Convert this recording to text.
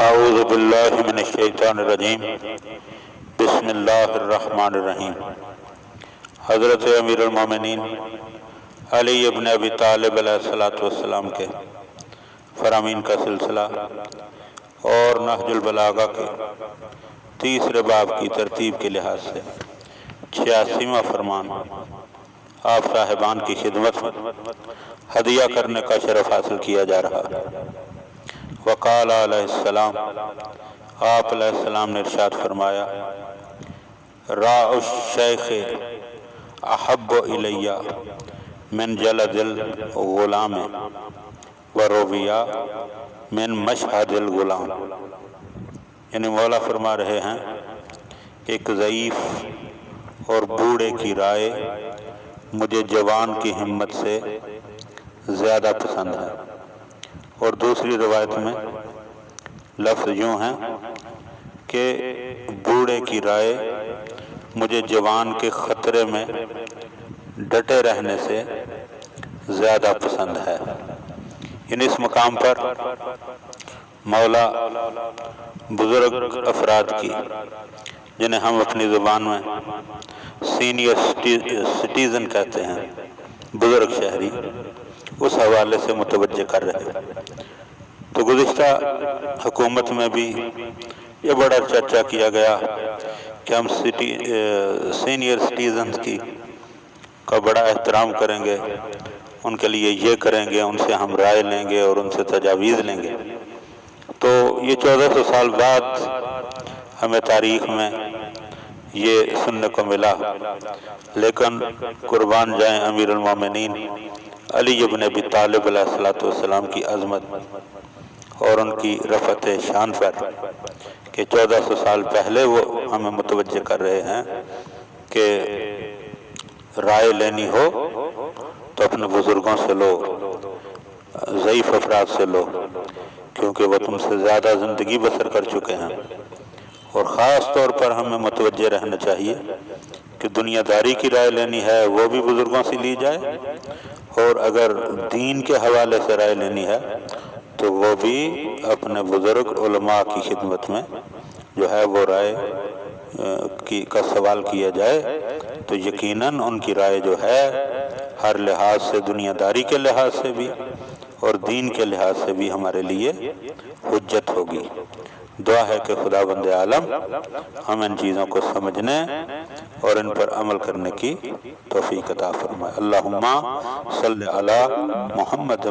اعوذ باللہ من الشیطان الرجیم بسم اللہ الرحمن الرحیم۔ حضرت امیر المومنین علی ابن ابی طالب علیہ السلام کے فرامین کا سلسلہ اور نہج البلاغہ کے تیسرے باب کی ترتیب کے لحاظ سے 86واں فرمان آپ صاحبان کی خدمت میں ہدیہ کرنے کا شرف حاصل کیا جا رہا ہے۔ وقال علیہ السلام، آپ علیہ السلام نے ارشاد فرمایا، راء الشیخ احب الی من جلد الغلام ورویہ من مشہد الغلام۔ یعنی مولا فرما رہے ہیں ایک ضعیف اور بوڑھے کی رائے مجھے جوان کی ہمت سے زیادہ پسند ہے۔ اور دوسری روایت میں لفظ یوں ہیں کہ بوڑھے کی رائے مجھے جوان کے خطرے میں ڈٹے رہنے سے زیادہ پسند ہے۔ یعنی اس مقام پر مولا بزرگ افراد کی، جنہیں ہم اپنی زبان میں سینئر سٹیزن کہتے ہیں، بزرگ شہری، اس حوالے سے متوجہ کر رہے ہیں۔ تو گزشتہ حکومت میں بھی یہ بڑا چرچا کیا گیا کہ ہم سینئر سٹیزنز کا بڑا احترام کریں گے، ان کے لیے یہ کریں گے، ان سے ہم رائے لیں گے اور ان سے تجاویز لیں گے۔ تو یہ 1400 سال بعد ہمیں تاریخ میں یہ سننے کو ملا، لیکن قربان جائیں امیر المومنین علی ابن ابی طالب علیہ السلام کی عظمت اور ان کی رفعت شان پر کہ 1400 سال پہلے وہ ہمیں متوجہ کر رہے ہیں کہ رائے لینی ہو تو اپنے بزرگوں سے لو، ضعیف افراد سے لو، کیونکہ وہ تم سے زیادہ زندگی بسر کر چکے ہیں۔ اور خاص طور پر ہمیں متوجہ رہنا چاہیے کہ دنیا داری کی رائے لینی ہے وہ بھی بزرگوں سے لی جائے، اور اگر دین کے حوالے سے رائے لینی ہے تو وہ بھی اپنے بزرگ علماء کی خدمت میں جو ہے وہ رائے کا سوال کیا جائے، تو یقیناً ان کی رائے جو ہے ہر لحاظ سے، دنیا داری کے لحاظ سے بھی اور دین کے لحاظ سے بھی ہمارے لیے حجت ہوگی۔ دعا ہے کہ خدا بند عالم ہم ان چیزوں کو سمجھنے اور ان پر عمل کرنے کی توفیق عطا فرمائے۔ اللہم صلی علی محمد۔